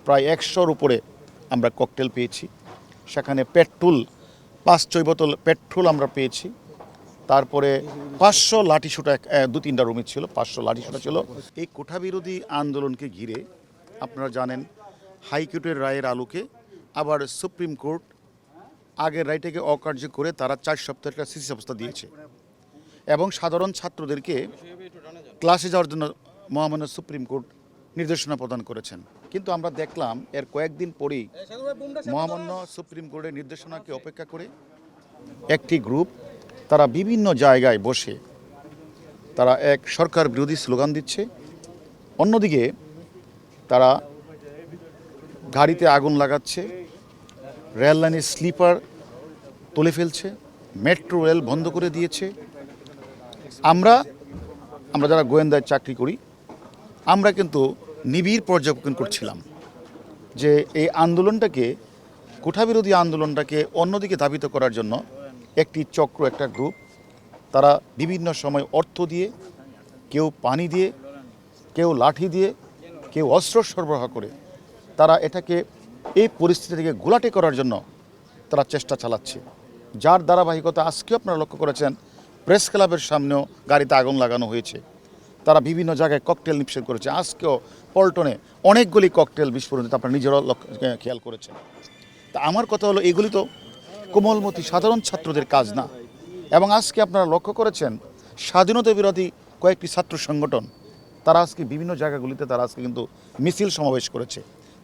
প্রায় ১০০-র উপরে আমরা ককটেল পেয়েছি। সেখানে পেট্রোল ৫-৬ বোতল পেট্রোল আমরা পেয়েছি। তারপরে ৫০০ লাঠিসোঁটা ২-৩টা রুমে ছিল, ৫০০ লাঠিসোঁটা ছিল। এই কোঠাবিরোধী আন্দোলনকে ঘিরে আপনারা জানেন হাইকোর্টের রায়ের আলোকে আবার সুপ্রিম কোর্ট আগের রায়টাকে অকার্য করে তারা ৪ সপ্তাহের একটা স্থিতি অবস্থা দিয়েছে এবং সাধারণ ছাত্রদেরকে ক্লাসে যাওয়ার জন্য মহামান্য সুপ্রিম কোর্ট নির্দেশনা প্রদান করেছেন। কিন্তু আমরা দেখলাম এর কয়েকদিন পরেই মহামান্য সুপ্রিম কোর্টের নির্দেশনাকে অপেক্ষা করে একটি গ্রুপ তারা বিভিন্ন জায়গায় বসে তারা এক সরকার বিরোধী স্লোগান দিচ্ছে। অন্যদিকে তারা গাড়িতে আগুন লাগাচ্ছে, রেল লাইনের স্লিপার তুলে ফেলছে, মেট্রো রেল বন্ধ করে দিয়েছে। আমরা যারা গোয়েন্দায় চাকরি করি আমরা কিন্তু নিবিড় পর্যবেক্ষণ করছিলাম যে এই আন্দোলনটাকে কোঠাবিরোধী আন্দোলনটাকে অন্যদিকে ধাবিত করার জন্য একটি চক্র, একটা গ্রুপ তারা বিভিন্ন সময় অর্থ দিয়ে, কেউ পানি দিয়ে, কেউ লাঠি দিয়ে, কেউ অস্ত্র সরবরাহ করে তারা এটাকে এই পরিস্থিতি থেকে ঘোলাটে করার জন্য তারা চেষ্টা চালাচ্ছে। যার ধারাবাহিকতা আজকেও আপনারা লক্ষ্য করেছেন প্রেস ক্লাবের সামনেও গাড়িতে আগুন লাগানো হয়েছে। তারা বিভিন্ন জায়গায় ককটেল নিক্ষেপ করেছে। আজকেও পল্টনে অনেকগুলি ককটেল বিস্ফোরণ আপনারা নিজেরাও খেয়াল করেছেন। তা আমার কথা হলো এগুলি তো কোমলমতি সাধারণ ছাত্রদের কাজ না। এবং আজকে আপনারা লক্ষ্য করেছেন স্বাধীনতা বিরোধী কয়েকটি ছাত্র সংগঠন তারা আজকে বিভিন্ন জায়গাগুলিতে তারা আজকে কিন্তু মিছিল সমাবেশ করেছে।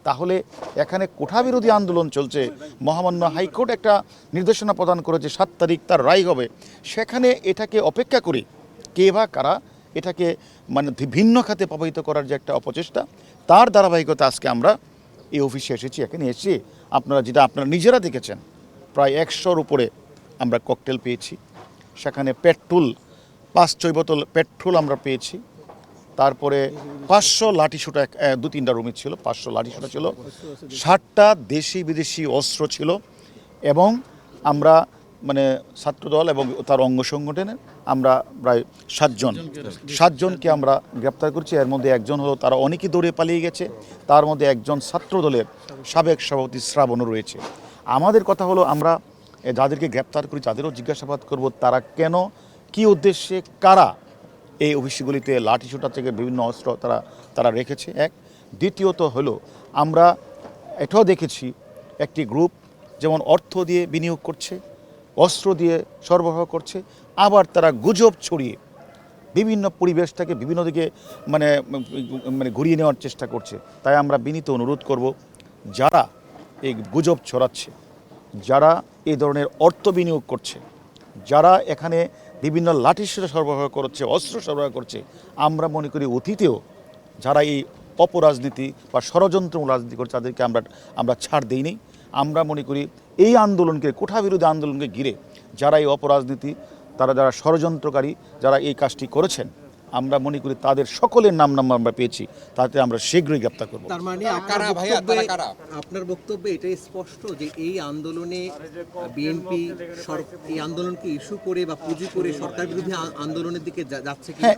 তাহলে এখানে কোঠাবিরোধী আন্দোলন চলছে, মহামান্য হাইকোর্ট একটা নির্দেশনা প্রদান করেছে ৭ তারিখ তার রায় হবে, সেখানে এটাকে অপেক্ষা করে কে বা কারা এটাকে মানে ভিন্ন খাতে প্রবাহিত করার যে একটা অপচেষ্টা, তার ধারাবাহিকতা আজকে আমরা এই অফিসে এসেছি। এখানে এসে আপনারা নিজেরা দেখেছেন প্রায় ১০০-র উপরে আমরা ককটেল পেয়েছি। সেখানে পেট্রোল ৫-৬ বোতল পেট্রোল আমরা পেয়েছি। তারপরে ৫০০ লাঠিসোঁটা ২-৩টা রুমে ছিল, ৫০০ লাঠিসোঁটা ছিল, ৬০টা দেশি বিদেশি অস্ত্র ছিল। এবং আমরা মানে ছাত্রদল এবং তার অঙ্গ সংগঠনের আমরা প্রায় ৭জনকে আমরা গ্রেপ্তার করছি। এর মধ্যে একজন হলো, তারা অনেকেই দৌড়ে পালিয়ে গেছে, তার মধ্যে একজন ছাত্রদলের সাবেক সভাপতি শ্রাবণও রয়েছে। আমাদের কথা হলো আমরা যাদেরকে গ্রেপ্তার করি তাদেরও জিজ্ঞাসাবাদ করব তারা কেন, কি উদ্দেশ্যে, কারা এই অফিসগুলিতে লাঠিসোঁটা থেকে বিভিন্ন অস্ত্র তারা রেখেছে। এক দ্বিতীয়ত হলো আমরা এটাও দেখেছি একটি গ্রুপ যেমন অর্থ দিয়ে বিনিয়োগ করছে, অস্ত্র দিয়ে সরবরাহ করছে, আবার তারা গুজব ছড়িয়ে বিভিন্ন পরিবেশটাকে বিভিন্ন দিকে মানে ঘুরিয়ে নেওয়ার চেষ্টা করছে। তাই আমরা বিনীত অনুরোধ করব যারা এই গুজব ছড়াচ্ছে, যারা এই ধরনের অর্থ বিনিয়োগ করছে, যারা এখানে বিভিন্ন লাঠিসোঁটা সরবরাহ করছে, অস্ত্র সরবরাহ করছে, আমরা মনে করি অতীতেও যারা এই অপরাজনীতি বা ষড়যন্ত্রমূলক রাজনীতি করছে তাদেরকে আমরা ছাড় দিইনি। আমরা মনে করি এই আন্দোলনকে, কোঠাবিরোধী আন্দোলনকে ঘিরে যারা এই অপরাজনীতি, যারা ষড়যন্ত্রকারী, যারা এই কাজটি করেছেন, আমরা মনে করি তাদের সকলের নাম আমরা পেয়েছি, তাতে আমরা শীঘ্রই গ্রেপ্তার করব। তার মানে আপনার বক্তব্যে এটাই স্পষ্ট যে এই আন্দোলনে বিএনপি এই আন্দোলনকে ইস্যু করে বা পুঁজি করে সরকার বিরোধী আন্দোলনের দিকে যাচ্ছে। হ্যাঁ,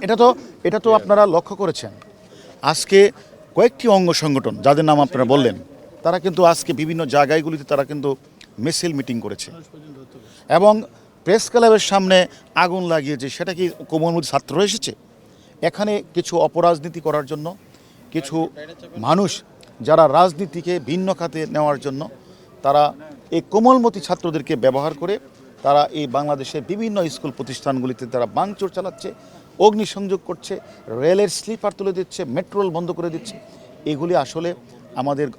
এটা তো আপনারা লক্ষ্য করেছেন। আজকে কয়েকটি অঙ্গ সংগঠন যাদের নাম আপনারা বললেন তারা কিন্তু আজকে বিভিন্ন জায়গাগুলিতে তারা কিন্তু মিছিল মিটিং করেছে এবং প্রেস ক্লাবের সামনে আগুন লাগিয়েছে। সেটা কি কোমলমতি ছাত্র এসেছে? এখানে কিছু অপরাজনীতি করার জন্য, কিছু মানুষ যারা রাজনীতিকে ভিন্ন খাতে নেওয়ার জন্য তারা এই কোমলমতি ছাত্রদেরকে ব্যবহার করে তারা এই বাংলাদেশের বিভিন্ন স্কুল প্রতিষ্ঠানগুলিতে তারা ভাঙচুর চালাচ্ছে, অগ্নিসংযোগ করছে, রেলের স্লিপার তুলে দিচ্ছে, মেট্রো রেল বন্ধ করে দিচ্ছে। এগুলি আসলে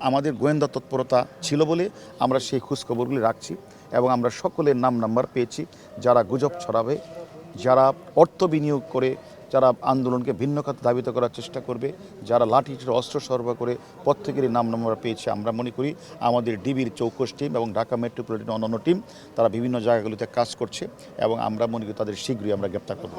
আমাদের গোয়েন্দা তৎপরতা ছিল বলে আমরা সেই খোঁজখবরগুলি রাখছি এবং আমরা সকলের নাম্বার পেয়েছি যারা গুজব ছড়াবে, যারা অর্থ বিনিয়োগ করে যারা আন্দোলনকে ভিন্ন খাতে ধাবিত করার চেষ্টা করবে, যারা লাঠির অস্ত্র সরবরাহ করে প্রত্যেকেরই নাম্বার পেয়েছি। আমরা মনে করি আমাদের ডিবির চৌকস টিম এবং ঢাকা মেট্রোপলিটন অন্যান্য টিম তারা বিভিন্ন জায়গাগুলিতে কাজ করছে এবং আমরা মনে করি তাদের শীঘ্রই আমরা গ্রেপ্তার করব।